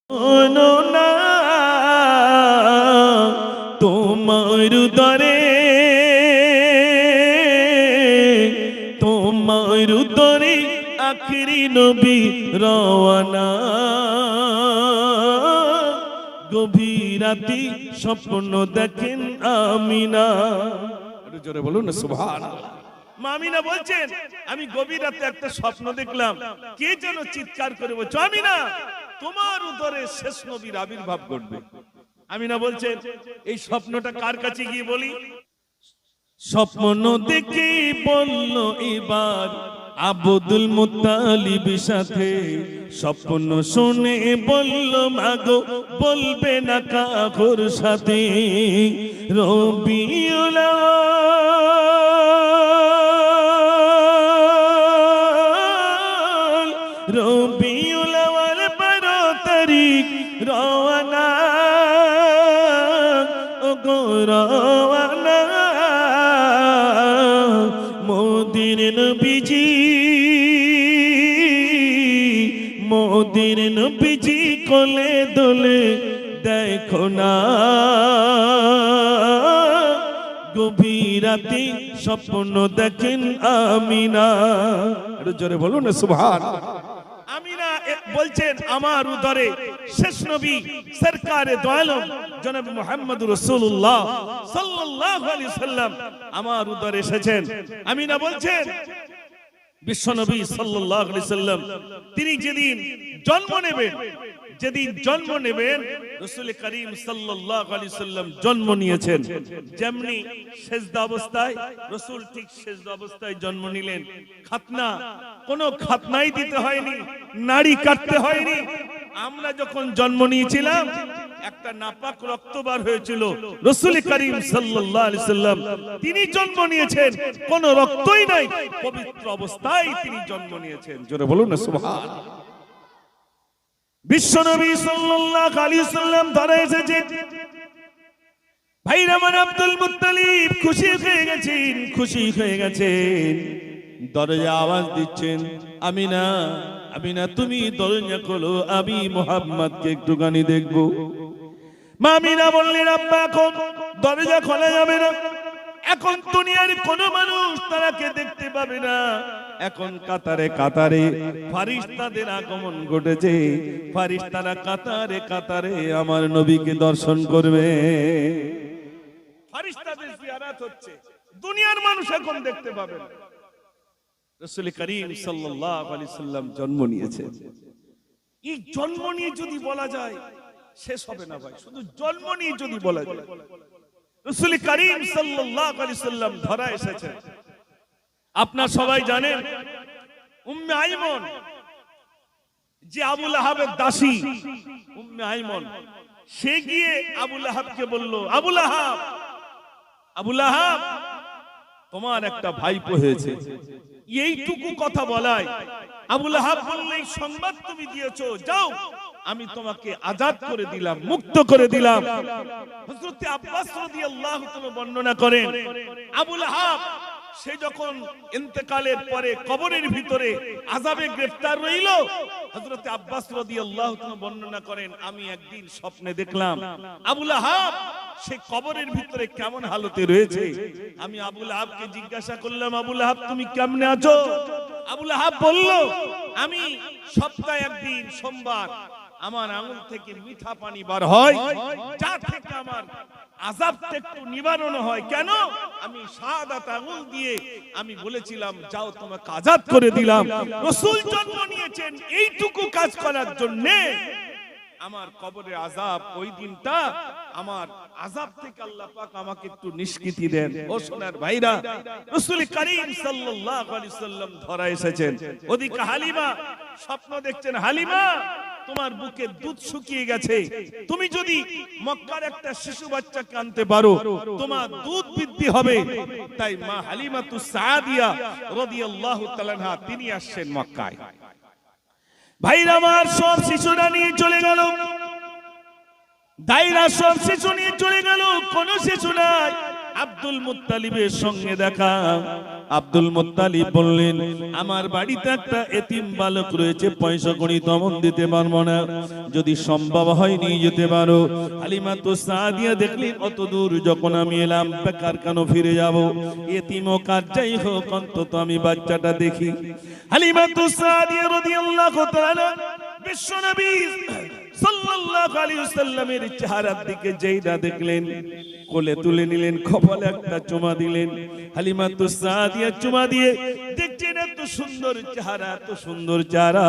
শোনো না তোমার উদরে আখিরি নবী রওয়ানা গভীর রাতে স্বপ্ন দেখেন আমিনা। একটু জোরে বলুন না সুবহানাল্লাহ। আমিনা বলছেন আমি গভীর রাতে একটা স্বপ্ন দেখলাম, কে যেন চিৎকার করে বলছে আমিনা তোমার উদরে শেষ নবীর আবির্ভাব ঘটবে। আমিনা বলছেন এই স্বপ্নটা কার কাছে গিয়ে বলি? স্বপ্ন দেখে বলল এবার আব্দুল মুত্তালিব সাথে, স্বপ্ন শুনে বলল মাগো বলবে না কাকুর সাথে। রবিউল আউয়াল 12 তারিখ রওয়ানা ও গো রওয়ানা মোদির নবীজি কোলে দোলে দেখো না গভীর রাতে স্বপ্ন দেখেন আমিনা। একটু জোরে বলুন না সুবহানাল্লাহ। আমিনা বলছেন আমার উদরে শেষ নবী সরকারে দো আলম জনাব মুহাম্মদুর রাসূলুল্লাহ সাল্লাল্লাহু আলাইহি সাল্লাম আমার উদরে এসেছেন। আমিনা বলছেন বিশ্বনবী সাল্লাল্লাহু আলাইহি সাল্লাম তিনি যেদিন জন্ম নেবেন রাসূল করিম সাল্লাল্লাহু আলাইহি সাল্লাম জন্ম নিয়েছেন। যেমনি সেজদা অবস্থায় রাসূল ঠিক সেজদা অবস্থায় জন্ম নিলেন। কোনো খাতনাই দিতে হয়নি, নাড়ি কাটতে হয়নি। আমরা যখন জন্ম নিয়েছিলাম একটা নাপাক রক্ত বার হয়েছিল, রাসূল করিম সাল্লাল্লাহু আলাইহি সাল্লাম তিনি জন্ম নিয়েছেন কোনো রক্তই নাই, পবিত্র অবস্থায় তিনি জন্ম নিয়েছেন। জোরে বলুন না সুবহানাল্লাহ। বিশ্বনবী সাল্লাল্লাহু আলাইহি সাল্লাম ধরে এসেছে। ভাইরা আমার আব্দুল মুত্তালিব খুশি হয়ে গেছেন। দরজা আওয়াজ দিচ্ছেন আমিনা তুমি দরজা খোলো, আমি মুহাম্মদকে একটুখানি দেখবো। মা আমিনা বললেন আব্বা এখন দরজা খোলা যাবে না, এখন দুনিয়ার কোনো মানুষ তারাকে দেখতে পাবে না। এখন কাতারে ফারিস্তাদের আগমন ঘটেছে, ফারিস্তারা কাতারে আমার নবীকে দর্শন করবে। ফারিস্তাদের জিয়ারত হচ্ছে, দুনিয়ার মানুষ এখন দেখতে পাবে না। রাসূল করিম সাল্লাল্লাহু আলাইহি সাল্লাম জন্ম নিয়েছেন। এই জন্ম নিয়ে যদি বলা যায় শেষ হবে না ভাই, শুধু জন্ম নিয়ে যদি বলা যায়। রাসূল করিম সাল্লাল্লাহু আলাইহি সাল্লাম ধরা এসেছেন। আপনারা সবাই জানেন উম্মে আইমন যে আবু লাহাবের দাসী, উম্মে আইমন সে গিয়ে আবু লাহাবকে বলল আবু লাহাব তোমার একটা ভাইপো হয়েছে। এইটুকু কথা বলায় আবু লাহাব বলল এই সংবাদ তুমি দিয়েছো, যাও আমি তোমাকে আজাদ করে দিলাম, মুক্ত করে দিলাম। হযরত আব্বাস রাদিয়াল্লাহু তাআলা বর্ণনা করেন আবু লাহাব সে যখন ইন্তেকালের পরে কবরের ভিতরে আযাবে গ্রেফতার রইল, হযরত আব্বাস রাদিয়াল্লাহু তাআলা বর্ণনা করেন আমি একদিন স্বপ্নে দেখলাম আবু লাহাব সে কবরের ভিতরে কেমন হালতে রয়েছে। আমি আবু লাহাবকে জিজ্ঞাসা করলাম আবু লাহাব তুমি কেমনে আছো? আবু লাহাব বলল আমি সপ্তাহে একদিন সোমবার আমার আঙুল থেকে মিঠা পানি বার হয়, যা থেকে আমার আযাবটা একটু নিবারণ হয়। কেন? আমি শাহাদাত আঙুল দিয়ে আমি বলেছিলাম যাও তোমাকে আজাদ করে দিলাম। রাসূল জন্ম নিয়েছেন এইটুকু কাজ করার জন্য। আমার কবরের আযাব ওই দিনটা, আমার আযাব থেকে আল্লাহ পাক আমাকে একটু নিষ্কৃতি দেন। ও সোনার ভাইরা, রাসূল করিম সাল্লাল্লাহু আলাইহি সাল্লাম ধরা এসেছেন। ওদিকে হালিমা স্বপ্ন দেখছেন, হালিমা তোমার বুকে দুধ শুকিয়ে গেছে, তুমি যদি মক্কার একটা শিশু বাচ্চাকে আনতে পারো তোমার দুধ বৃদ্ধি হবে। তাই মা হালিমাতুস সাদিয়া রাদিয়াল্লাহু তাআলা আনহা তিনি আসছেন মক্কায়। ভাইরা আমার সব শিশুরা নিয়ে চলে গেল, দাইরা সব শিশু নিয়ে চলে গেল, কোন শিশু নাই। আব্দুল মুত্তালিবের সঙ্গে দেখা। আব্দুল মুত্তালিব বললেন, আমার বাড়িতে একটা এতিম বালক রয়েছে, পয়সা কড়ি তেমন দিতে পারবো না, যদি সম্ভব হয় নিয়ে যেতে পারো। হালিমাতু সাদিয়া দেখলেন অত দূর যখন আমি এলাম, বেকার কেন ফিরে যাব, এতিম ও কার যাই হোক অন্তত আমি বাচ্চাটা দেখি। হালিমাতু সাদিয়া রাদিয়াল্লাহু তাআলা বিশ্বনবী সাল্লাল্লাহু আলাইহি ওয়াসাল্লামের চেহারার দিকে যেই না দেখলেন, কোলে তুলে নিলেন, কপালে একটা চুমা দিলেন। হালিমাতু সাদিয়া চুমা দিয়ে দেখছেন এত সুন্দর চেহারা, এত সুন্দর চেহারা,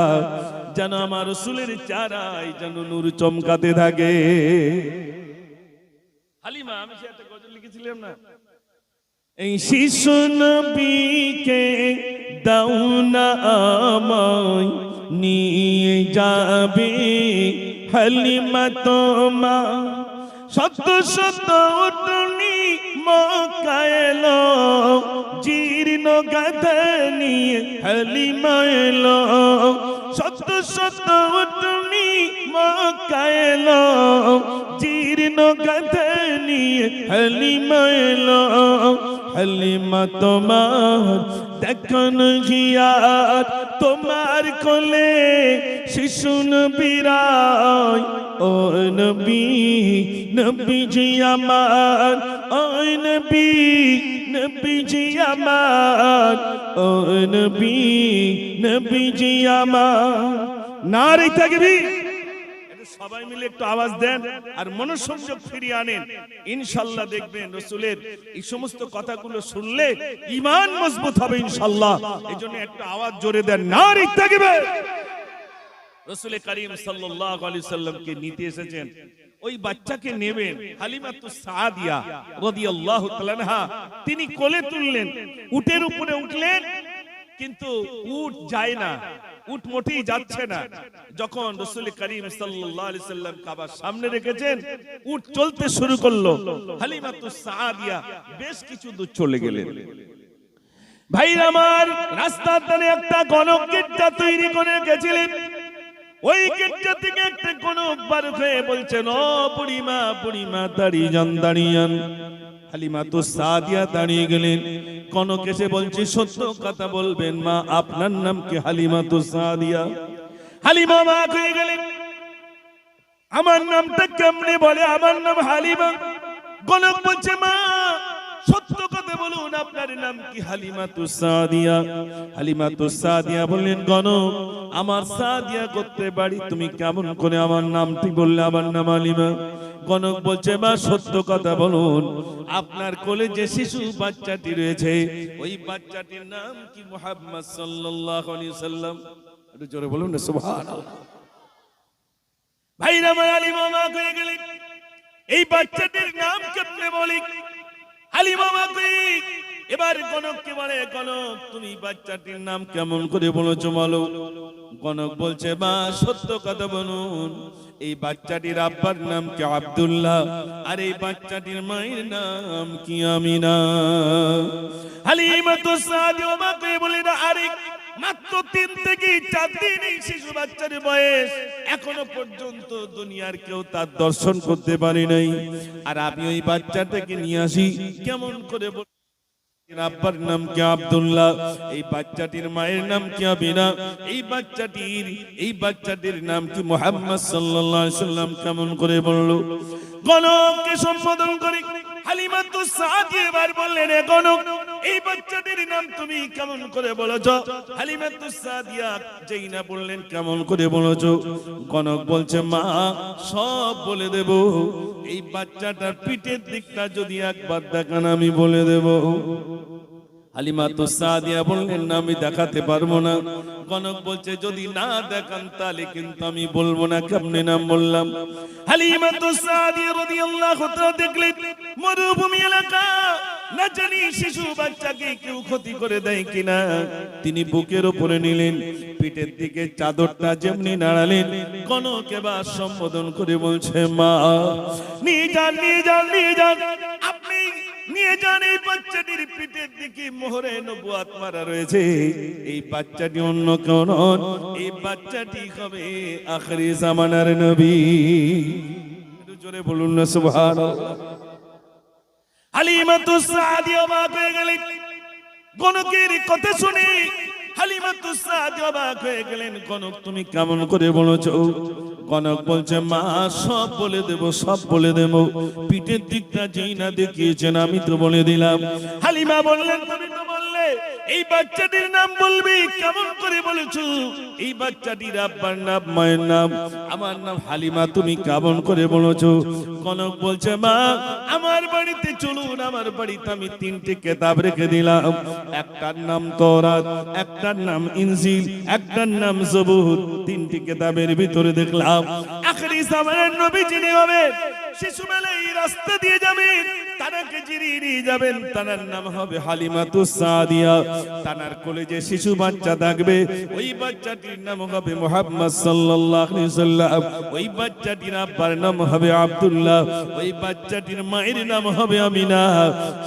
যেন আমার রাসূলের চেহারায় যেন নূর চমকাতে থাকে। হালিমা, আমি সে একটা গজল লিখেছিলাম না, এই শিশু নবীকে দাও না আমায় নিয়ে যাবে হালিমা তোমার, শত শত উটনি মক্কায় এলো, জীর্ণ গাধা নিয়ে হালিমা এলো, শত শত উটনি মক্কায় এলো, জীর্ণ গাধা নিয়ে হালিমা এলো। হালিমা তোমার দেখুন গিয়ার, তোমার কোলে শিশু নবীরাই, ও নবী নবীজি আমার, ও নবী নবীজি আমার, ও নবী নবীজি আমার। নারে তাকবীর! সবাই মিলে একটু আওয়াজ দেন আর মনোসংযোগ ফিরিয়ে আনেন, ইনশাআল্লাহ দেখবেন রাসূলের এই সমস্ত কথাগুলো শুনলে ঈমান মজবুত হবে ইনশাআল্লাহ। এজন্য একটু আওয়াজ জোরে দেন, নারে তাকবীর! রাসূল করিম সাল্লাল্লাহু আলাইহি সাল্লামকে নিতে এসেছেন, ওই বাচ্চাকে নেবেন। হালিমাতু সাদিয়া রাদিয়াল্লাহু তাআলা আনহা তিনি কোলে তুললেন, উটের উপরে উঠলেন, কিন্তু উট যায় না, উট মোটেই যাচ্ছে না। যখন রাসূল করিম সাল্লাল্লাহু আলাইহি সাল্লাম কাবার সামনে রেখেছেন, উট চলতে শুরু করলো। হালিমাতু সাদিয়া বেশ কিছু দূর চলে গেলেন। ভাই আমার, রাস্তার ধারে একটা গণক গির্জা তৈরি করে গেছিলেন, ওই গির্জা থেকে একটা গণক বার হয়ে বলছেন, ও বুড়িমা বুড়িমা দাঁড়িয়ে যান, দাঁড়িয়ে যান। হালিমাতু সাদিয়া দাঁড়িয়ে গেলেন, গণক এসে বলছে, সত্য কথা বলবেন মা, আপনার নাম কি? হালিমাতু সাদিয়া। হালিমা মা হয়ে গেলেন, আমার নামটা কেমনে বলে, আমার নাম হালিমা। গণক বলছে, মা সত্য কথা বলুন, আপনার নাম কি? হালিমাতু সাদিয়া। হালিমাতু সাদিয়া বললেন, গণক আমার সাদিয়া করতে বাড়ি, তুমি কেমন করে আমার নামটি বললে, আমার নাম হালিমা। গণক বলছে, মা সত্য কথা বলুন, আপনার কোলে যে শিশু বাচ্চাটি রয়েছে, ওই বাচ্চাটির নাম কি? মুহাম্মদ সাল্লাল্লাহু আলাইহি সাল্লাম। একটু জোরে বলুন না সুবহানাল্লাহ। ভাইরা আমার, হালিমা মা হয়ে গেলেন, এই বাচ্চাটির নাম কেমনে বলি? হালিমা মা কই? এবার গণককে বলে, গণক তুমি বাচ্চাটির নাম কেমন করে বলেছো বলো। গণক বলছে, মা সত্য কথা বলুন, এই বাচ্চাটির আব্বার নাম কি? আব্দুল্লাহ, আর এই বাচ্চাটির মায়ের নাম কি? আমিনা। হালিমাতু সাদিয়া মা কই বলে, না আরে মাত্র 3 থেকে 4 দিন এই শিশু বাচ্চার বয়স, এখনো পর্যন্ত দুনিয়ার কেউ তার দর্শন করতে পারে নাই, আর আমি ওই বাচ্চাটাকে নিয়ে আসি কেমন করে? আব্বার নাম কি? আব্দুল্লাহ, এই বাচ্চাটির মায়ের নাম কি? আমিনা। এই বাচ্চাটির নাম কি? মুহাম্মদ সাল্লাল্লাহু আলাইহি সাল্লাম। কেমন করে বললো? গণককে সম্বোধন করে হালিমাতু সাদিয়া এবার বললেন, গণক এই বাচ্চাটির নাম তুমি কেমন করে বলেছো? হালিমাতু সাদিয়া যেই না বললেন কেমন করে বলেছো, গণক বলছে, মা সব বলে দেব, এই বাচ্চাটার পিঠের দিকটা যদি একবার দেখান আমি বলে দেব। হালিমাতু সাদিয়া বললেন, না আমি দেখাতে পারবো না। গণক বলছে, যদি না দেখান তাহলে কিন্তু আমি বলবো না। কেমনে নাম বললাম? হালিমাতু সাদিয়া রাদিয়াল্লাহু তাআলা দেখলেন মরুভূমি এলাকা, না জানি শিশু বাচ্চাকে কেউ ক্ষতি করে দেয় কিনা। তিনি বুকের উপরে নিলেন, পিঠের দিকে চাদরটা যেমনি নাড়ালেন, গণক এবার সম্বোধন করে বলছে, মা নিয়ে যান, নিয়ে যান, নিয়ে যান, আপনি নিয়ে যান। এই বাচ্চাটির পিঠের দিকে মোহরে নবুয়াত মারা রয়েছে। এই বাচ্চাটি অন্য কেউ নন, এই বাচ্চাটি হবে আখিরি জামানার নবী। একটু জোরে বলুন না সুবহানাল্লাহ। হালিমাতুস সাদিয়া অবাক হয়ে গেলেন গণকের কথা শুনে। হালিমাতুস সাদিয়া অবাক হয়ে গেলেন, গণক তুমি কেমন করে বলেছো? গণক বলছে, মা সব বলে দেব, সব বলে দেব, পিঠের দিকটা যেই না দেখিয়েছেন আমি তো বলে দিলাম। হালিমা বললেন, তুমি তো বললে এই বাচ্চাটির নাম বলবি, কেমন করে বলেছো? এই বাচ্চাটির আব্বার নাম, মায়ের নাম, আমার নাম হালিমা, তুমি কেমন করে বলেছো? গণক বলছে, মা আমার বাড়িতে চলুন, আমার বাড়িতে আমি 3টে কিতাব রেখে দিলাম। একটার নাম তওরাত, একটার নাম ইনজিল, একটার নাম জবুর। 3টি কিতাবের ভিতরে দেখলাম আখেরি জামানার নবী যিনি হবেন, শিশুবেলায় এই রাস্তা দিয়ে যাবেন, তানাকে যিনি নিয়ে যাবেন তানার নাম হবে হালিমাতুস সাদিয়া। তানার কোলে যে শিশু বাচ্চা থাকবে ওই বাচ্চাটির নাম হবে মুহাম্মদ সাল্লাল্লাহু আলাইহি সাল্লাম। ওই বাচ্চাটির আব্বার নাম হবে আব্দুল্লাহ, ওই বাচ্চাটির মায়ের নাম হবে আমিনা।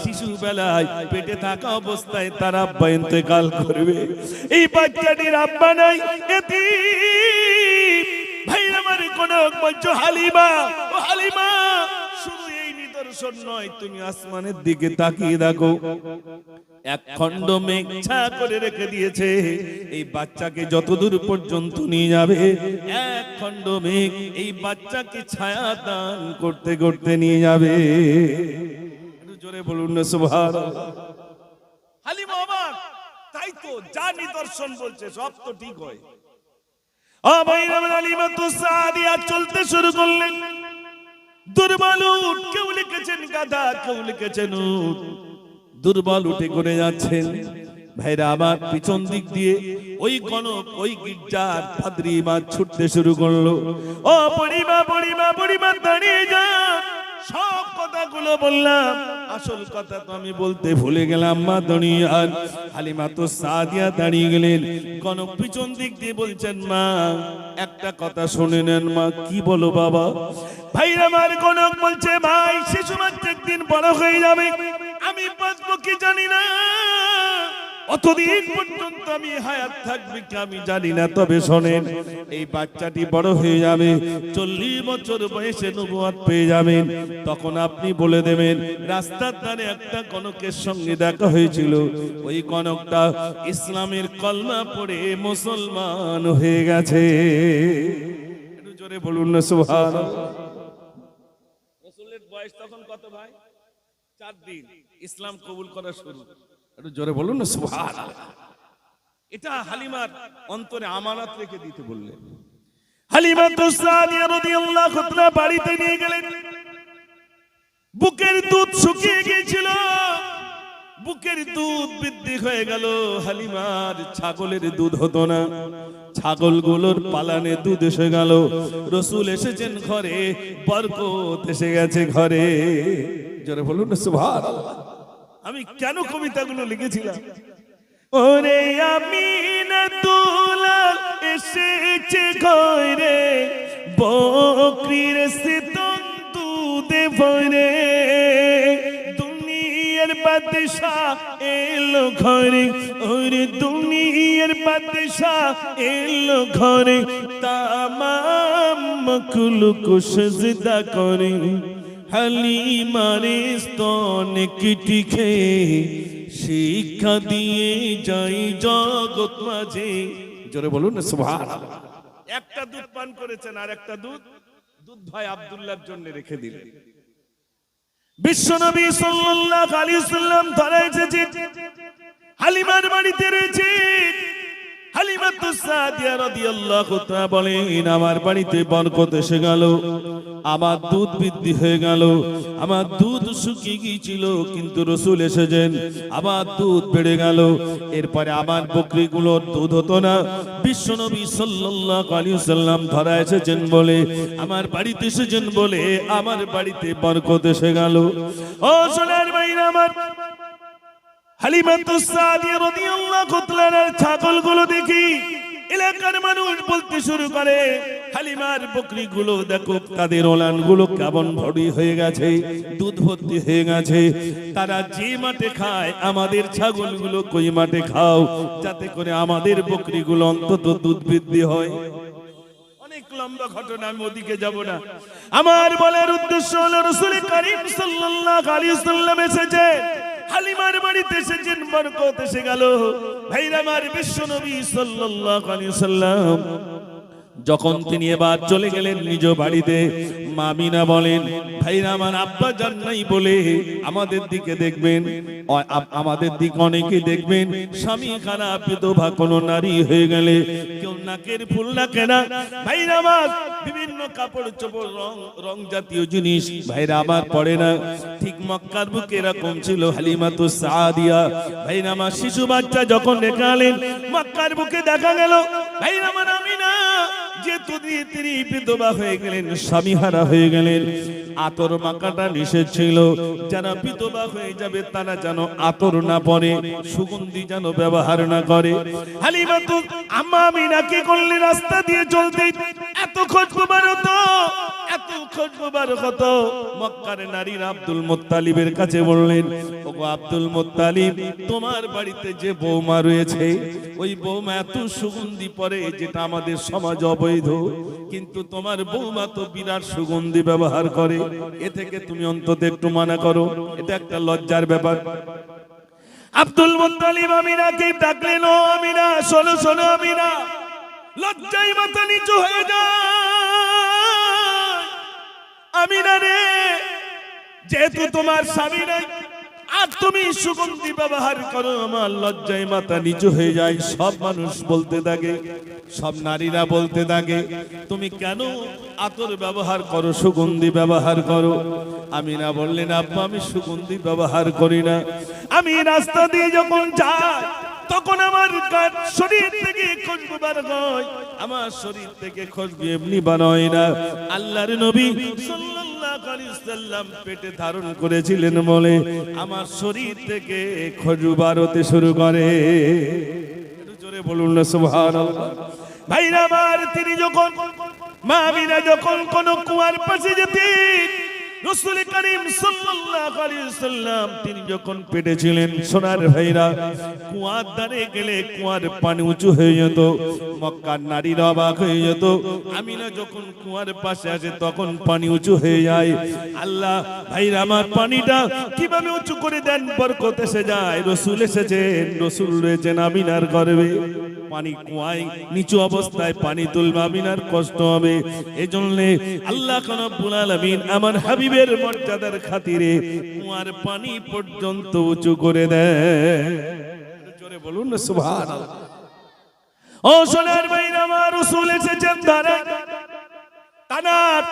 শিশুবেলায় পেটে থাকা অবস্থায় তার আব্বা ইন্তেকাল করবে, এই বাচ্চাটির আব্বা নাই, এতিম। ভাই আমার গণক বলছো, হালিমা ও হালিমা, শুধু এই নিদর্শন নয়, তুমি আসমানের দিকে তাকিয়ে দেখো, এক খণ্ড মেঘ ছা করে রেখে দিয়েছে। এই বাচ্চাকে যতদূর পর্যন্ত নিয়ে যাবে এক খণ্ড মেঘ এই বাচ্চাকে ছায়া দান করতে করতে নিয়ে যাবে। একটু জোরে বলুন না সুবহানাল্লাহ। হালিমা অবাক, তাই তো যা নিদর্শন বলছে সব তো ঠিক হয়। হালিমাতুস সাদিয়া চলতে শুরু করলেন। দুর্বল উট, কেউ লিখেছেন গাধা, কেউ লিখেছেন উট। দুর্বল উঠে করে যাচ্ছেন। ভাইরা আমার, পিছন দিক দিয়ে ওই গণক, ওই গির্জার পাদ্রী মা ছুটতে শুরু করলো। ও পরিমা, পরিমা, পরিমা দাঁড়িয়ে যা, সব কথাগুলো বললাম, আসল কথা তো আমি বলতে ভুলে গেলাম, মা দাঁড়িয়ে। আর হালিমাতুস সাদিয়া দাঁড়িয়ে গেলেন। গণক পিছন দিক দিয়ে বলছেন, মা একটা কথা শুনে নেন। মা কি বলো বাবা? ভাই আমার গণক বলছে, ভাই শিশু বাচ্চা একদিন বড় হয়ে যাবে, আমি বাঁচবো কি জানি না, অতদিন পর্যন্ত আমি হায়াত থাকবে কি আমি জানি না। তবে শোনেন, এই বাচ্চাটি বড় হয়ে যাবে, 40 বছর বয়সে নবুয়ত পেয়ে যাবেন। তখন আপনি বলে দেবেন রাস্তার ধারে একটা গণকের সঙ্গে দেখা হয়েছিল, ওই গণকটা ইসলামের কলমা পড়ে মুসলমান হয়ে গেছে। একটু জোরে বলুন না সুবহানাল্লাহ। রাসূলের বয়স তখন কত ভাই? 4 দিন ইসলাম কবুল করা শুরু। একটু জোরে বলুন না সুবহানাল্লাহ। এটা হালিমার অন্তরে আমানত রেখে দিতে বললেন। হালিমাতুস সাদিয়া রাদিয়াল্লাহু তাআলা বাড়িতে নিয়ে গেলেন। বুকের দুধ শুকিয়ে গিয়েছিল, বুকের দুধ বৃদ্ধি হয়ে গেল। হালিমার ছাগলের দুধ হতো না, ছাগলগুলোর পালানে দুধ এসে গেল। রাসূল এসেছেন ঘরে, বরকত এসে গেছে ঘরে। জোরে বলুন না সুবহানাল্লাহ। আমি কেন কবিতাগুলো লিখেছিলাম? ওরে আমিনাতুল্লাহ এসেছে ঘরে, বকরির স্তন দুধে ভরে, দুনিয়ার বাদশা এলো ঘরে, ওরে দুনিয়ার বাদশা এলো ঘরে, তামাম মখলুক সিজদা করে, হালিমার স্তনে কিটি খেয়ে শিক্ষা দিয়ে যাই জগৎ মাঝে। জোরে বলুন না সুবহানাল্লাহ। একটা দুধ পান করেছেন, আর একটা দুধ ভাই আব্দুল্লাহর জন্য রেখে দিলেন। বিশ্বনবী সাল্লাল্লাহু আলাইহি ওয়াসাল্লাম ধরে এসেছে, হালিমার বাড়িতে রয়েছে। হালিমাতুস সাদিয়া রাদিয়াল্লাহু তাআলা বলেন, আমার বাড়িতে বরকত এসে গেল, আমার দুধ বৃদ্ধি হয়ে গেল। আমার দুধ শুকিয়ে গিয়েছিল, কিন্তু রাসূল এসেছেন, আমার দুধ বেড়ে গেল। এরপরে আমার বকরিগুলোর দুধ হতো না। বিশ্বনবী সাল্লাল্লাহু আলাইহি ওয়াসাল্লাম ধরা এসেছেন বলে, আমার বাড়িতে এসেছেন বলে আমার বাড়িতে বরকত এসে গেল। ও সোনার ভাইরা আমার, হালিমাতুস সাদিয়া রাদিয়াল্লাহু তাআলার ছাগলগুলো দেখি এলাকার মানুষ বলতে শুরু করে, হালিমার বকরিগুলো দেখো, তাদের ওলানগুলো কেমন ভরি হয়ে গেছে, দুধ ভর্তি হয়ে গেছে। তারা যে মাঠে খায়, আমাদের ছাগলগুলো কই মাঠে খাও, যাতে করে আমাদের বকরিগুলো অন্তত দুধ বৃদ্ধি হয়। অনেক লম্বা ঘটনা, আমি ওদিকে যাব না। আমার বলার উদ্দেশ্য হলো রাসূল করিম সাল্লাল্লাহু আলাইহি ওয়াসাল্লাম এসেছে, হালিমার বাড়িতে এসেছেন, বরকত এসে গেল। ভাইরা আমার, বিশ্ব নবী সাল্লাল্লাহু আলাইহি ওয়াসাল্লাম যখন তিনি এবার চলে গেলেন নিজ বাড়িতে, মা আমিনা বলেন, ভাইরা আমার, আব্বা যান নাই বলে আমাদের দিকে দেখবেন, আমাদের দিকে অনেকে দেখবেন স্বামী খারাপ বিধবা কোন নারী হয়ে গেলে কেউ নাকের ফুল নাকে না, ভাইরা আমার, বিভিন্ন কাপড় চোপড় রং জাতীয় জিনিস ভাইরা আমার পড়ে না। ঠিক মক্কার বুকে এরকম ছিল হালিমাতুস সাদিয়া। ভাইরা আমার, শিশু বাচ্চা যখন দেখালেন মক্কার বুকে দেখা গেল, ভাইরা আমার, আমিনা যেহেতু তিনি বিধবা হয়ে গেলেন, স্বামীহারা হয়ে গেলেন, আতর মাখাটা নিষেধ ছিল। যারা বিধবা হয়ে যাবে তারা যেন আতর না পরে, সুগন্ধি যেন ব্যবহার না করে। হালিমাতু আম্মা আমিনা কি করলেন, রাস্তা দিয়ে চলতে এত খোঁজখবর হতো, এত খোঁজখবর হতো, মক্কার নারীরা আব্দুল মুত্তালিবের কাছে বললেন, ওগো আব্দুল মুত্তালিব, তোমার বাড়িতে যে বৌমা রয়েছে ওই বৌমা এত সুগন্ধি পরে যেটা আমাদের সমাজ অবৈধ, কিন্তু তোমার বৌমা তো বিরাট সুগন্ধি ব্যবহার করে, এ থেকে তুমি অন্তত একটু মানা করো, এটা একটা লজ্জার ব্যাপার। আব্দুল মুত্তালিব আমিনাকে ডাকলেন, ও আমিনা, শোনো শোনো আমিনা, লজ্জায় মাথা নিচু হয়ে যায়। আমিনা রে, যেহেতু তোমার স্বামী নাই আর তুমি সুগন্ধি ব্যবহার করো, আমার লজ্জায় মাথা নিচু হয়ে যায়। সব মানুষ বলতে থাকে, সব নারীরা বলতে থাকে, তুমি কেন আতর ব্যবহার করো, সুগন্ধি ব্যবহার করো? আমিনা বললেন, আব্বা, আমি সুগন্ধি ব্যবহার করি না। আমি রাস্তা দিয়ে যখন যাই তখন আমার শরীর থেকে খুশবু বার হয়, আমার শরীর থেকে খুশবু এমনি বার হয় না। আল্লাহর নবী সাল্লাল্লাহু আলাইহি ওয়াসাল্লাম পেটে ধারণ করেছিলেন বলে আমার শরীর থেকে খুশবু বার হতে শুরু করে। একটু জোরে বলুন না সুবহানাল্লাহ। ভাইরা আমার, তিনি যখন, মা আমিনা যখন কোন কুয়ার পাশে যেতেন, রাসূল করিম সাল্লাল্লাহু আলাইহি ওয়াসাল্লাম তিনি যখন পেটে ছিলেন, সোনার ভাইরা, কুয়ার ধারে গেলে কুয়ার পানি উঁচু হয়ে যেত, মক্কার নারীরা অবাক হয়ে যেত। আমিনা যখন কুয়ার পাশে আসে তখন পানি উঁচু হয়ে যায়। আল্লাহ, ভাইরা আমার, পানিটা কিভাবে উঁচু করে দেন, বরকত এসে যায়। রাসূল এসেছেন, রাসূল রয়েছেন আমিনার গর্ভে, পানি কুয়ায় নিচু অবস্থায় পানি তুলবে, আমিনার কষ্ট হবে। এজন্য আল্লাহ রাব্বুল আলামিন আমার হাবিবের মর্যাদার খাতিরে কুয়ার পানি পর্যন্ত উঁচু করে দেয়। জোরে বলুন না সুবহানাল্লাহ। ও সোনার ভাইরা আমার, রাসূল এসেছেন দাঁড়ান তানার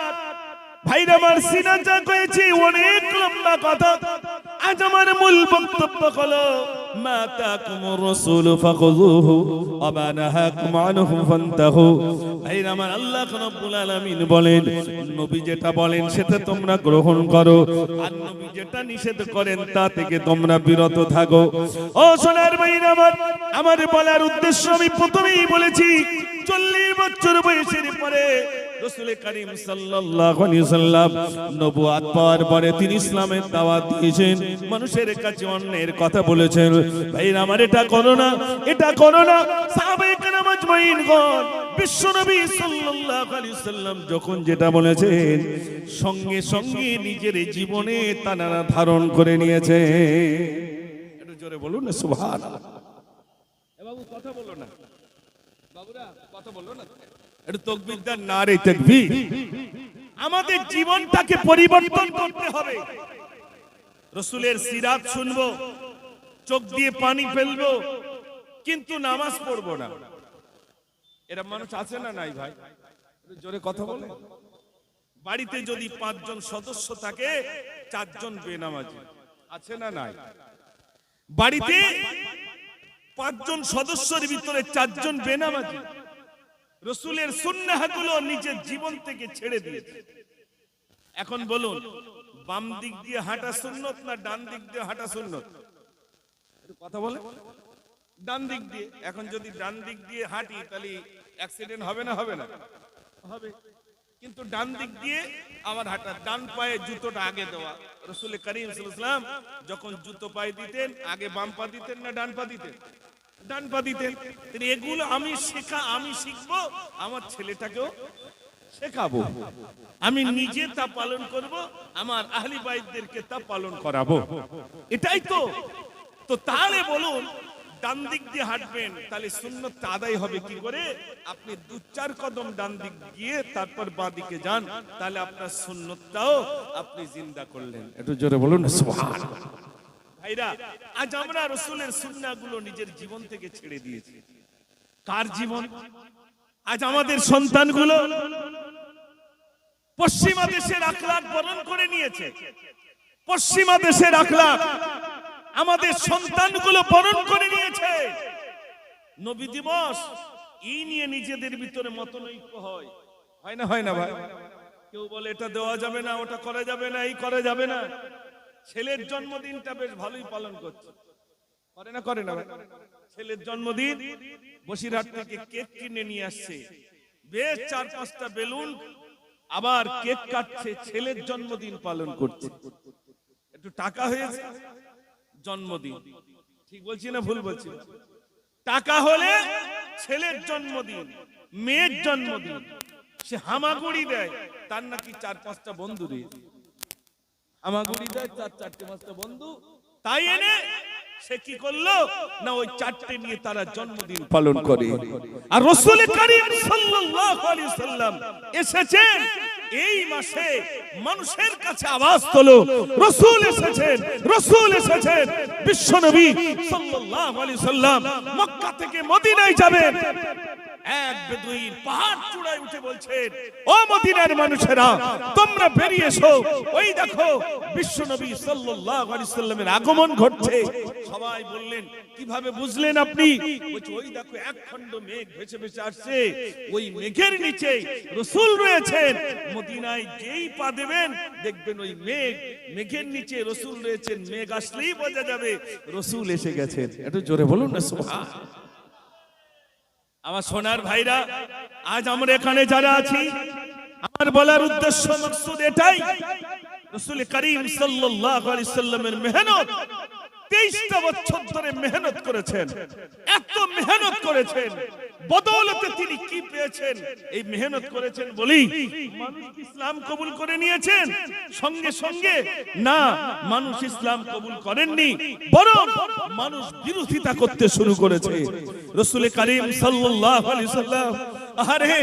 ভাইরা আমার, সিনা যা কয়েছি অনেক লম্বা কথা। আজ আমার মূল বক্তব্য হলো, মা তাকুমুর রাসূল ফাখুযুহু ওয়া মা নাহাকুম আনহু ফান্তাহু। ভাইরা আমার, আল্লাহ রাব্বুল আলামিন বলেন, নবী যেটা বলেন সেটা তোমরা গ্রহণ করো, আর নবী যেটা নিষেধ করেন তা থেকে তোমরা বিরত থাকো। ও সোনার ভাইরা আমার, আমার বলার উদ্দেশ্য আমি প্রথমেই বলেছি, 40 বছর বয়সের পরে রাসূল করিম সাল্লাল্লাহু আলাইহি ওয়াসাল্লাম নবুয়ত পাওয়ার পরে তিনি ইসলামের দাওয়াত দিয়েছেন, মানুষের কাছে অন্যের কথা বলেছেন। ভাইরা আমার, এটা করো না, এটা করো না। সাহাবায়ে কেরাম আজমাইনগণ বিশ্বনবী সাল্লাল্লাহু আলাইহি ওয়াসাল্লাম যখন যেটা বলেছেন সঙ্গে সঙ্গে নিজের জীবনে তারা ধারণ করে নিয়েছে। একটু জোরে বলুন না সুবহানাল্লাহ। এ বাবু কথা বলো না, বাবুরা কথা বলো না, একটু তাকবীর দেন, নারে তাকবীর। আমাদের জীবনটাকে পরিবর্তন করতে হবে। রাসূলের সিরাত শুনবো, চোখ দিয়ে পানি ফেলবো, কিন্তু নামাজ পড়বো না। এরা মানুষ আছে না নাই ভাই? জোরে কথা বলে। বাড়িতে যদি 5 জন সদস্য থাকে, 4 জন বেনামাজি আছে না নাই? বাড়িতে 5 জন সদস্যের ভিতরে 4 জন বেনামাজি। রাসূলের সুন্নাহগুলো নিজের জীবন থেকে ছেড়ে দিয়েছে। এখন বলুন, বাম দিক দিয়ে হাঁটা সুন্নত না ডান দিক দিয়ে হাঁটা সুন্নত? কথা বলে। ডান দিক দিয়ে। এখন যদি ডান দিক দিয়ে হাঁটি তাহলে অ্যাক্সিডেন্ট হবে না? হবে না? হবে। কিন্তু ডান দিক দিয়ে আমার হাঁটা, ডান পায়ে জুতোটা আগে দেওয়া। রাসূল করিম সাল্লাল্লাহু আলাইহি ওয়াসাল্লাম যখন জুতো পায়ে দিতেন, আগে বাম পা দিতেন না ডান পা দিতেন? ডান পা দিতেন। তিনি এগুলো আমি শিখবো, আমার ছেলেটাকেও শেখাবো, আমি নিজে তা পালন করব, আমার আহলি বাইতদেরকে তা পালন করাবো। এটাই তো। তো তাহলে বলুন, ডান দিক দিয়ে হাঁটবেন, তাহলে সুন্নতটা আদায় হবে কি করে? আপনি 2-4 কদম ডান দিক গিয়ে তারপর বাঁ দিকে যান, তাহলে আপনার সুন্নতটাও আপনি জিন্দা করলেন। একটু জোরে বলুন সুবহানাল্লাহ। ভাইরা, আজ আমরা রাসূলের সুন্নাহগুলো নিজের জীবন থেকে ছেড়ে দিয়েছি। কার জীবন? আজ আমাদের সন্তানগুলো পশ্চিমা দেশের আখলাক বরণ করে নিয়েছে। পশ্চিমা দেশের আখলাক আমাদের সন্তানগুলো বরণ করে নিয়েছে। নবী দিবস এই নিয়ে নিজেদের ভিতরে মতনৈক্য হয়, হয় না? হয় না ভাই? কেউ বলে এটা দেওয়া যাবে না, ওটা করা যাবে না, এই করা যাবে না। ছেলের জন্মদিনটা বেশ ভালোই পালন করছে, করে না? করে না ভাই? ছেলের জন্মদিন বসিরহাট থেকে কেক কিনে নিয়ে আসছে, বেশ 4-5টা বেলুন, আবার কেক কাটছে, ছেলের জন্মদিন পালন করছে। একটু টাকা হয়েছে জন্মদিন, ঠিক বলছি না ভুল বলছি? টাকা হলে ছেলের জন্মদিন, মেয়ের জন্মদিন, সে হামাগুড়ি দেয়, তার নাকি 4-5টা বন্ধু রে, হামাগুড়ি দেয় 4-5টা বন্ধু, তাই এনে সে কি করলো না, ওই 4টে নিয়ে তারা জন্মদিন পালন করে। আর রাসূল করিম সাল্লাল্লাহু আলাইহি সাল্লাম এসেছেন এই মাসে, মানুষের কাছে আওয়াজ তোলো, রাসূল এসেছেন, রাসূল এসেছেন। বিশ্বনবী সাল্লাল্লাহু আলাইহি সাল্লাম মক্কা থেকে মদিনায় যাবেন, এক বেদুইন পাহাড় চূড়ায় উঠে বলছেন, ও মদিনার মানুষেরা তোমরা বেরিয়ে এসো, ওই দেখো বিশ্বনবী সাল্লাল্লাহু আলাইহি সাল্লামের আগমন ঘটছে। সবাই বললেন, কিভাবে বুঝলেন আপনি? বলছে, ওই দেখো এক খণ্ড মেঘ ভেসে ভেসে আসছে, ওই মেঘের নিচে রাসূল রয়েছেন। মদিনায় যেই পা দেবেন দেখবেন ওই মেঘের নিচে রাসূল রয়েছেন, মেঘ আসলেই বোঝা যাবে রাসূল এসে গেছেন। একটু জোরে বলুন না সুবহানাল্লাহ। আমার সোনার ভাইরা, আজ আমরা এখানে যারা আছি, আমার বলার উদ্দেশ্য মাকসুদ এটাই, রাসূল করিম সাল্লাল্লাহু আলাইহি সাল্লামের মেহনত 23টা বছর ধরে মেহনত করেছেন, এত মেহনত করেছেন, বদৌলতে তিনি কি পেয়েছেন? এই মেহনত করেছেন বলেই মানুষ ইসলাম কবুল করে নিয়েছেন। সঙ্গে সঙ্গে না, মানুষ ইসলাম কবুল করেননি, বরং মানুষ বিরোধিতা করতে শুরু করেছে। রাসূল করিম সাল্লাল্লাহু আলাইহি সাল্লাম, আরে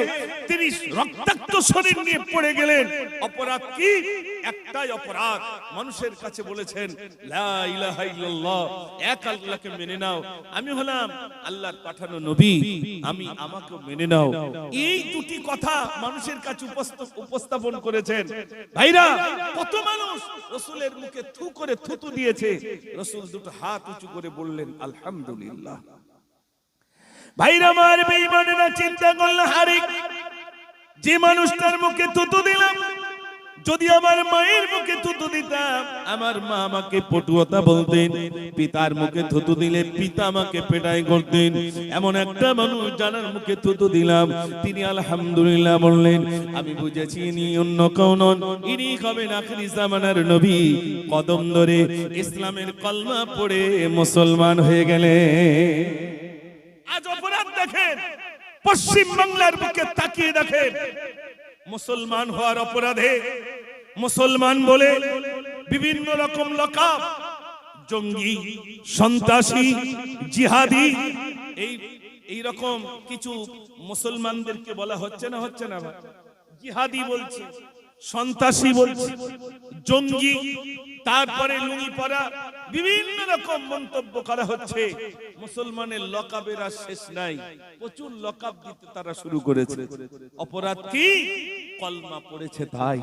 তিনি রক্তাক্ত শরীর নিয়ে পড়ে গেলেন। অপরাধ কি? একটাই অপরাধ, মানুষের কাছে বলেছেন লা ইলাহা ইল্লাল্লাহ, এক আল্লাহকে মেনে নাও, আমি হলাম আল্লাহর পাঠানো নবী, আমাকে মেনে নাও। এই দুটি কথা মানুষের কাছে উপস্থাপন করেছেন। ভাইরা, কত মানুষ রাসূলের মুখে থু করে থুতু দিয়েছে, রাসূল দুটো হাত উঁচু করে বললেন আলহামদুলিল্লাহ। ভাইরা আমার, বেঈমানেরা চিন্তা করল, হারে যে মানুষটার মুখে থুতু দিলাম, যদি আমার মায়ের মুখে থুতু দিতাম, আমার মা আমাকে পটুয়াতা বলতেন, পিতার মুখে থুতু দিলে পিতা আমাকে পেটাই করতেন। এমন একটা মানুষ যার মুখে থুতু দিলাম, তিনি আলহামদুলিল্লাহ বললেন। আমি বুঝেছি ইনি অন্য কেউ নন, ইনি হবেন আখিরি জামানার নবী। কদম ধরে ইসলামের কলমা পড়ে মুসলমান হয়ে গেলেন। আজ অপরাধ দেখেন, পশ্চিম বাংলার বুকে তাকিয়ে দেখেন, মুসলমান হওয়ার অপরাধে মুসলমান বলে বিভিন্ন রকম লকাব, জঙ্গি, সন্ত্রাসী, জিহাদি, এই রকম কিছু মুসলমানদেরকে বলা হচ্ছে না? হচ্ছে না? জিহাদি বলছে, সন্ত্রাসী বলছে, জঙ্গি, তারপরে লুঙ্গি পরা, বিভিন্ন রকম মন্তব্য করা হচ্ছে। মুসলমানের লকাবের আর শেষ নাই, প্রচুর লকাব দিতে তারা শুরু করেছে। অপরাধ কি? কলমা পড়েছে তাই।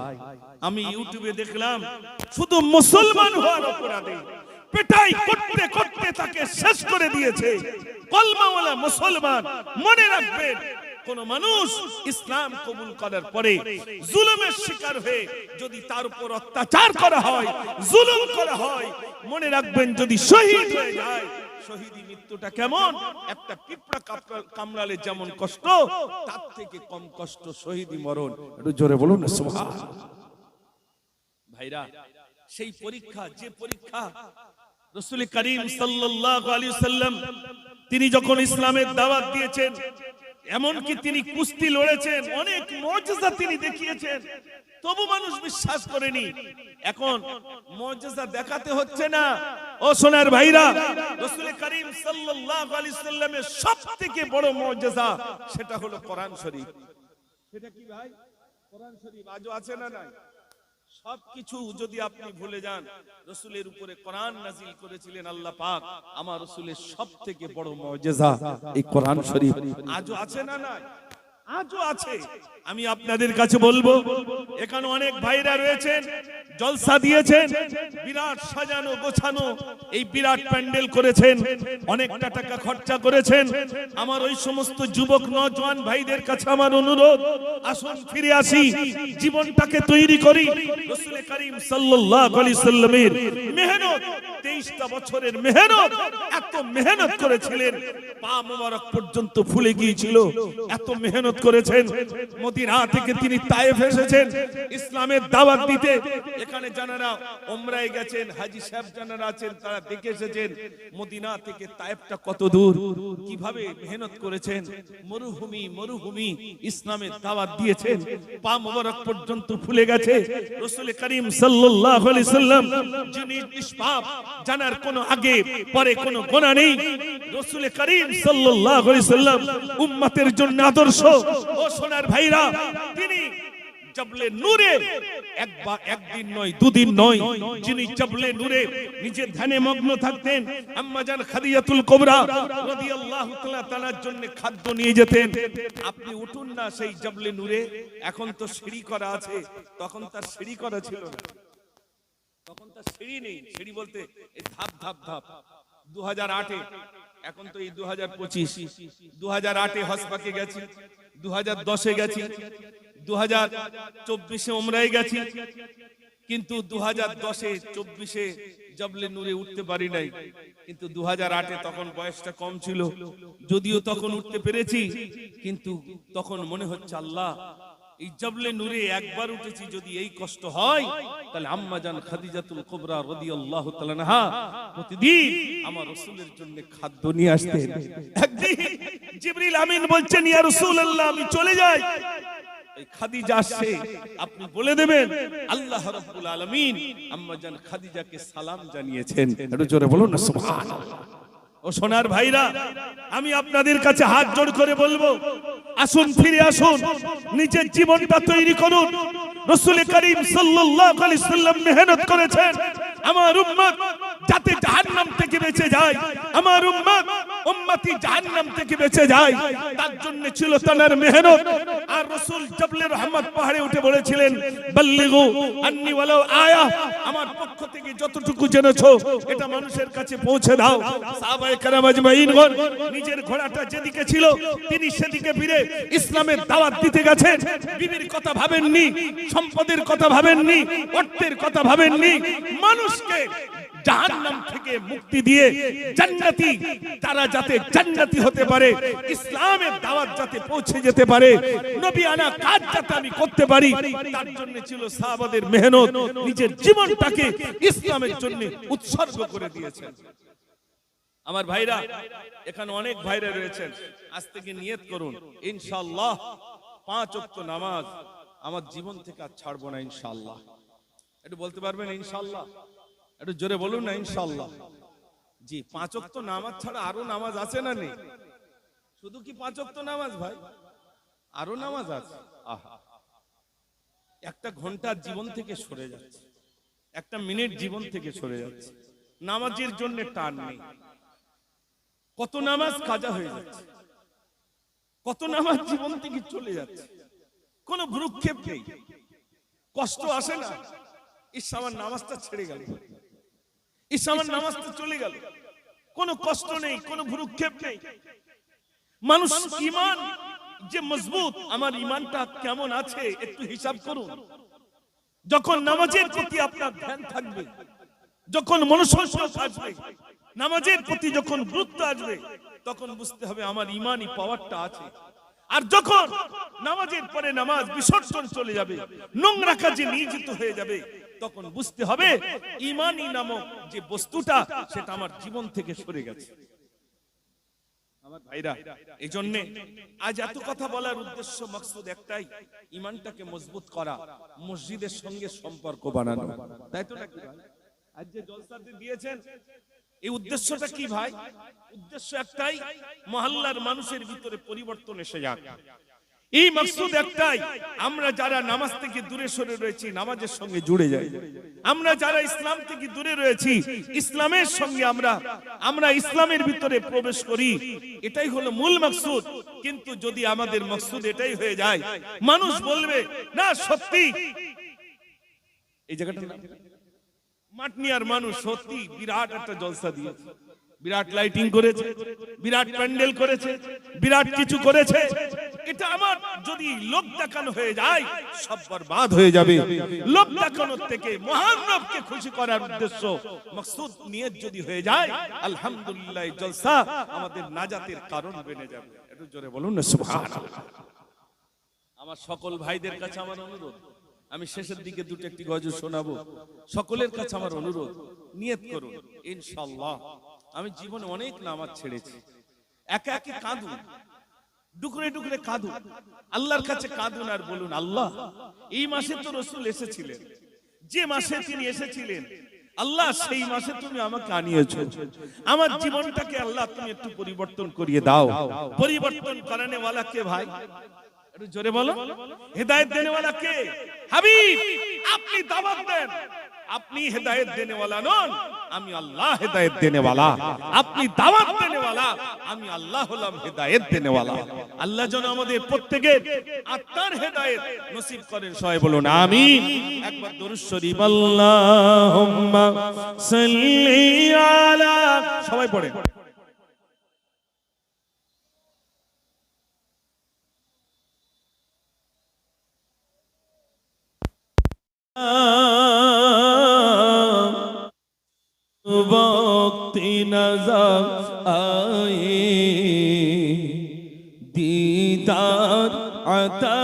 আমি ইউটিউবে দেখলাম, শুধু মুসলমান হওয়ার অপরাধে পেটাই করতে করতে তাকে শেষ করে দিয়েছে। কলমাওয়ালা মুসলমান, মনে রাখবেন, কোন মানুষ ইসলাম কবুল করার পরে জুলুমের শিকার হয়ে যদি তার উপর অত্যাচার করা হয়, জুলুম করা হয়, মনে রাখবেন যদি শহীদ হয়ে যায়, শহীদি মৃত্যুটা কেমন? একটা পিঁপড়া কামড়ালে যেমন কষ্ট, তার থেকে কম কষ্ট শহীদি মরণ। একটু জোরে বলুন না সুবহানাল্লাহ। ভাইরা, সেই পরীক্ষা, যে পরীক্ষা রাসূল করিম সাল্লাল্লাহু আলাইহি সাল্লাম তিনি যখন ইসলামের দাওয়াত দিয়েছেন, এমনকি তিনি কুস্তি লড়েছেন, অনেক মুজিজা তিনি দেখিয়েছেন, তবু মানুষ বিশ্বাস করেনি। এখন মুজিজা দেখাতে হচ্ছে না। ও সোনার ভাইরা, রাসূল করিম সাল্লাল্লাহু আলাইহি সাল্লামের সবথেকে বড় মুজিজা সেটা হলো কোরআন শরীফ। সেটা কি ভাই? কোরআন শরীফ আজও আছে না নাই? সবকিছু যদি আপনি ভুলে যান, রাসূলের উপরে কোরআন নাযিল করেছিলেন আল্লাহ পাক। আমার রাসূলের সবথেকে বড় মুজিজা এই কোরআন শরীফ আজও আছে না নাই? আজও আছে। আমি আপনাদের কাছে বলবো, এখানে অনেক ভাইরা রয়েছেন, জলসা দিয়েছেন, বিরাট সাজানো গোছানো এই বিরাট প্যান্ডেল করেছেন, অনেকটা টাকা খরচা করেছেন। আমার ওই সমস্ত যুবক নওজোয়ান ভাইদের কাছে আমার অনুরোধ, আসুন ফিরে আসি, জীবনটাকে তৈরি করি। রাসূল করিম সাল্লাল্লাহু আলাইহি সাল্লামের মেহনত, 23টা বছরের মেহনত, এত মেহনত করেছিলেন, পা মোবারক পর্যন্ত ফুলে গিয়েছিল, এত মেহনত করেছেন। মদিনা থেকে তিনি তায়েফ এসেছেন ইসলামের দাওয়াত দিতে। এখানে যারা উমরায় গেছেন, হাজী সাহেব যারা আছেন, তারা দেখে এসেছেন মদিনা থেকে তায়েফটা কত দূর, কিভাবে মেহনত করেছেন। মরুভূমি ইসলামের দাওয়াত দিয়েছেন, পা মোবারক পর্যন্ত ফুলে গেছে। রাসূল করিম সাল্লাল্লাহু আলাইহি সাল্লাম যিনি নিষ্পাপ, জানার কোনো আগে পরে কোনো গুনাহ নেই, রাসূল করিম সাল্লাল্লাহু আলাইহি সাল্লাম উম্মতের জন্য আদর্শ। ও সোনার ভাইরা, তিনি জবলে নূরে একদিন নয়, দুদিন নয়, যিনি জবলে নূরে নিজের ধ্যানে মগ্ন থাকতেন। আম্মা জান খাদিজাতুল কুবরা রাদিয়াল্লাহু তাআলা তার জন্য খাদ্য নিয়ে যেতেন। আপনি উঠুন না সেই জবলে নূরে, এখন তো সিঁড়ি করা আছে, তখন তার সিঁড়ি করা ছিল না, তখন তার সিঁড়ি নেই। সিঁড়ি বলতে এই ধাপ ধাপ ধাপ। 2008-এ, এখন তো এই 2025, 2008-এ হজ পাকে গেছি, 2010-এ গেছি, 2024-এ উমরায় গেছি, কিন্তু 2010-এ 24-এ জবলে নূরে উঠতে পারি নাই। কিন্তু 2008-এ তখন বয়সটা কম ছিল, যদিও তখন উঠতে পেরেছি, কিন্তু তখন মনে হচ্ছে আল্লাহ, এই জবলে নূরে একবার উঠেছি, যদি এই কষ্ট হয় তাহলে আম্মা জান খাদিজাতুল কুবরা রাদিয়াল্লাহু তাআলা আনহা প্রতিদিন আমার রাসূলের জন্য খাদ্য নিয়ে আসতেন। একদিন জিবরিল আমিন বলছেন, ইয়া রাসূলুল্লাহ, আমি চলে যাই, এই খাদিজা আসছে, আপনি বলে দেবেন আল্লাহ রাব্বুল আলামিন আম্মা জান খাদিজাকে সালাম জানিয়েছেন। একটু জোরে বলুন না সুবহানাল্লাহ। ও সোনার ভাইরা, আমি আপনাদের কাছে হাত জোড় করে বলবো, আসুন ফিরে আসুন, নিজের জীবনটা তৈরি করুন। রাসূল করিম সাল্লাল্লাহু আলাইহি সাল্লাম মেহনত করেছেন আমার উম্মত যাতে জাহান্নাম থেকে বেঁচে যায়, আমার উম্মতি জাহান্নাম থেকে বেঁচে যায়, তার জন্য ছিল তার মেহনত। আর রাসূল জবলে রহমত পাহাড়ে উঠে বলেছিলেন, বাল্লিগু আন্নি ওয়ালাউ আয়া, আমার পক্ষ থেকে যতটুকু জেনেছো এটা মানুষের কাছে পৌঁছে দাও। সাহাবায়ে কেরাম আজমাইনগণ নিজের ঘোড়াটা যেদিকে ছিল তিনি সেদিকে ফিরে ইসলামের দাওয়াত দিতে গেছেন। বিবির কথা ভাবেননি, সম্পদের কথা ভাবেননি, অর্থের কথা ভাবেননি, মানুষকে জাহান্নাম থেকে মুক্তি দিয়ে জান্নাতি, তারা যাতে জান্নাতি হতে পারে, ইসলামের দাওয়াত যাতে পৌঁছে যেতে পারে, নবী আনা কাজ যাতে আমি করতে পারি, তার জন্য ছিল সাহাবাদের মেহনত। নিজের জীবনটাকে ইসলামের জন্য উৎসর্গ করে দিয়েছেন। আমার ভাইরা, এখানে অনেক ভাইরা রয়েছেন, আজ থেকে নিয়ত করুন ইনশাআল্লাহ 5 ওয়াক্ত নামাজ আমার জীবন থেকে আর ছাড়বো না ইনশাআল্লাহ। একটু বলতে পারবেন ইনশাআল্লাহ? একটু জোরে বলুন না ইনশাআল্লাহ। জি, 5 ওয়াক্ত নামাজ ছাড়া আরো নামাজ আছে না নেই? শুধু কি 5 ওয়াক্ত নামাজ ভাই? আরো নামাজ আছে। আহা, একটা ঘন্টা জীবন থেকে সরে যাচ্ছে, একটা মিনিট জীবন থেকে সরে যাচ্ছে, নামাজের জন্য টান নেই। কত নামাজ কাজা হয়ে যাচ্ছে, কত নামাজ জীবন থেকে চলে যাচ্ছে, কোনো ভ্রুক্ষেপ নেই, কষ্ট আসে না, ইস আমার নামাজটা ছেড়ে গেল, ইস আমার নামাজটা চলে গেল, কোনো কষ্ট নেই, কোনো ভ্রুক্ষেপ নেই। মানুষ ঈমান যে মজবুত, আমার ঈমানটা কেমন আছে একটু হিসাব করুন। যখন নামাজের প্রতি আপনার ধ্যান থাকবে, যখন মনোসংযোগ আসবে, নামাজের প্রতি যখন গুরুত্ব আসবে, তখন বুঝতে হবে আমার ঈমানি পাওয়ারটা আছে। আর যখন নামাজের পরে নামাজ বিসর্জন চলে যাবে, নোংরা কাজে নিয়োজিত হয়ে যাবে, তখন বুঝতে হবে ঈমানি নামক যে বস্তুটা সেটা আমার জীবন থেকে সরে গেছে। আমার ভাইরা, এই জন্য আজ এত কথা বলার উদ্দেশ্য মাকসুদ একটাই, ঈমানটাকে মজবুত করা, মসজিদের সঙ্গে সম্পর্ক বানানো, তাই তো নাকি ভাই? আজ যে জলসাতে দিয়েছেন এই উদ্দেশ্যটা কি ভাই? উদ্দেশ্য একটাই, মহল্লার মানুষের ভিতরে পরিবর্তন এসে যাক। এই মাকসুদ একটাই, আমরা যারা নামাজ থেকে দূরে সরে রয়েছি নামাজের সঙ্গে জুড়ে যাই, আমরা যারা ইসলাম থেকে দূরে রয়েছি ইসলামের সঙ্গে আমরা ইসলামের ভিতরে প্রবেশ করি, এটাই হলো মূল মাকসুদ। কিন্তু যদি আমাদের মাকসুদ এটাই হয়ে যায়, মানুষ বলবে না সত্যি এই জায়গাটা মাটনিয়ার মানুষ সত্যি বিরাট একটা জলসা দিয়েছে, বিরাট লাইটিং করেছে, বিরাট প্যান্ডেল করেছে, বিরাট কিছু করেছে, এটা আমার যদি লোক দেখানো হয়ে যায় সব বরবাদ হয়ে যাবে। লোক দেখানোর থেকে মহান রবকে খুশি করার উদ্দেশ্য মাকসুদ নিয়ত যদি হয়ে যায়, আলহামদুলিল্লাহ জলসা আমাদের নাজাতের কারণ বনে যাবে। একটু জোরে বলুন না সুবহানাল্লাহ। আমার সকল ভাইদের কাছে আমার অনুরোধ, আমি শেষের দিকে দুটো একটি গজল শোনাবো, সকলের কাছে আমার অনুরোধ নিয়ত করুন ইনশাআল্লাহ। আমি জীবনে অনেক নামাজ ছেড়েছি, একা একা কাঁদুন, ডুকরে ডুকরে কাঁদুন, আল্লাহর কাছে কাঁদুন আর বলুন আল্লাহ এই মাসে তো রাসূল এসেছিলেন, যে মাসে তিনি এসেছিলেন আল্লাহ সেই মাসে তুমি আমাকে আনিয়েছো, আমার জীবনটাকে আল্লাহ তুমি একটু পরিবর্তন করিয়ে দাও। পরিবর্তন করানে ওয়ালা কে ভাই? একটু জোরে বলো। হেদায়েত দেনে ওয়ালা কে? হাবিব আপনি দাওয়াত দেন, আপনি হেদায়েত দেনে ওয়ালা নন, আমি আল্লাহ হেদায়েত দেনে ওয়ালা। আপনি দাওয়াত দেনে ওয়ালা, আমি আল্লাহ হলাম হেদায়েত দেনে ওয়ালা। আল্লাহ যেন আমাদের প্রত্যেকের আত্মার হেদায়েত নসিব করেন, সবাই বলুন আমিন। একবার দরুদ শরীফ আল্লাহুম্মা সাল্লি আলা, সবাই পড়ে वक्त नजर आए दीदार अता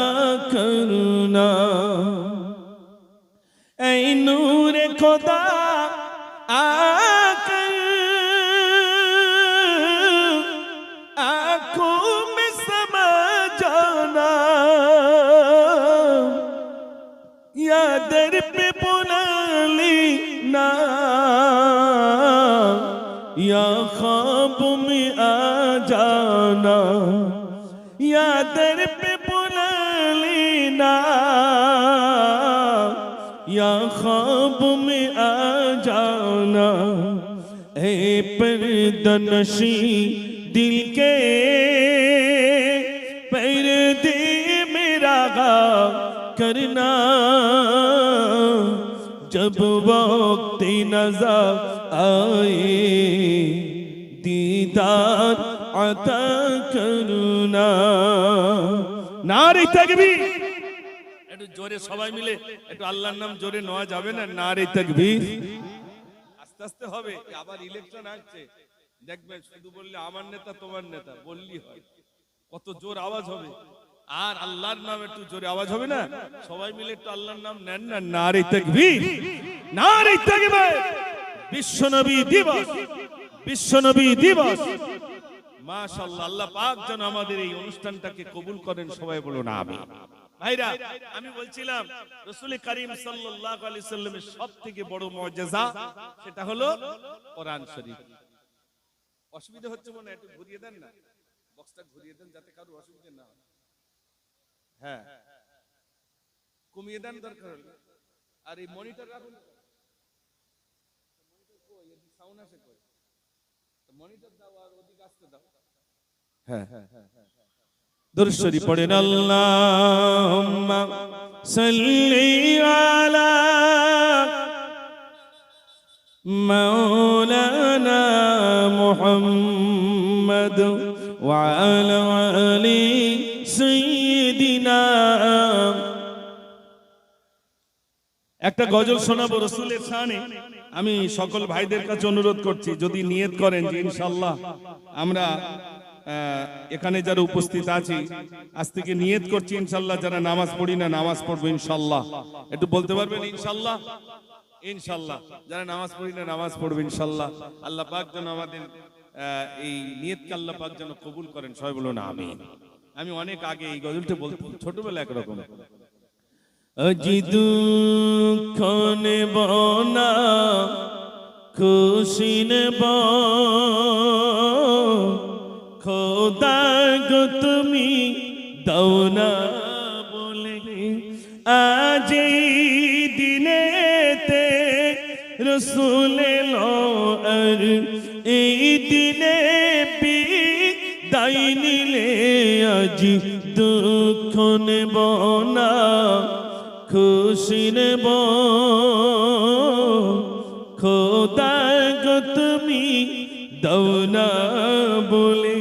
करना, ऐ नूर खुदा आकर आँखों में समा जाना, या दर पे बुला लेना, या ख्वाब में आ जाना, या दर पे बुला लेना, या ख्वाब में आ जाना, ऐ पर्दनशी दिल के पर्दे मेरा करना, जब वक्त नजर आए दीदार अता करना। नारे तकबीर, একটু জোরে সবাই মিলে একটু আল্লাহর নাম জোরে নেওয়া যাবে না? নারে তাকবীর। আস্তে আস্তে হবে, আবার ইলেকশন আসছে, দেখবেন শুধু বললে আমার নেতা তোমার নেতা বললি হয়, কত জোর আওয়াজ হবে। আর আল্লাহর নাম একটু জোরে আওয়াজ হবে না? সবাই মিলে একটু আল্লাহর নাম নেন না, নারে তাকবীর, নারে তাকবীর। বিশ্বনবী দিবস, বিশ্বনবী দিবস, মাশাআল্লাহ। আল্লাহ পাক যেন আমাদের এই অনুষ্ঠানটাকে কবুল করেন, সবাই বলুন আমিন। ভাইরা, আমি বলছিলাম রাসূল করিম সাল্লাল্লাহু আলাইহি সাল্লামের সবথেকে বড় মুজিজা সেটা হলো কোরআন শরীফ। অসুবিধা হচ্ছে মনে, একটু ঘুরিয়ে দেন না, বক্সটা ঘুরিয়ে দেন যাতে কারো অসুবিধা না হয়। হ্যাঁ, কমিয়ে দেন দরকার হলে। আর এই মনিটর রাখুন, সাউন্ড আসে কই, মনিটর দাও আর ওদিকে আসতে দাও। হ্যাঁ হ্যাঁ হ্যাঁ, দরুদ শরীফ পড়েন আল্লাহুম্মা সাল্লি আলা মাওলানা মুহাম্মদ ওয়া আলা আলি সাইয়্যিদিনা। একটা গজল শোনাবো রাসূলের শানে। আমি সকল ভাইদের কাছে অনুরোধ করছি, যদি নিয়ত করেন যে ইনশাআল্লাহ আমরা এখানে যারা উপস্থিত আছি আজ থেকে নিয়ত করছি ইনশাআল্লাহ, যারা নামাজ পড়ি না নামাজ পড়বো ইনশাআল্লাহ। একটু বলতে পারবেন ইনশাআল্লাহ? ইনশাআল্লাহ যারা নামাজ পড়ি না নামাজ পড়বো ইনশাআল্লাহ। আল্লাহ পাক যেন আমাদের এই নিয়তকে আল্লাহ পাক যেন কবুল করেন, সবাই বলুন আমিন। আমি অনেক আগে এই গজলটা বলতে, ছোটবেলা একরকম। আজি দুঃখ নেব না, খুশি নেব, খোদা গো তুমি দাও না বলে, আজ এই দিনেতে রসুল এলো, আর এই দিনে বিদায় নিলে, আজ দুঃখ নেব না, খুশি নেব, খোদা গো তুমি দাও না বলে।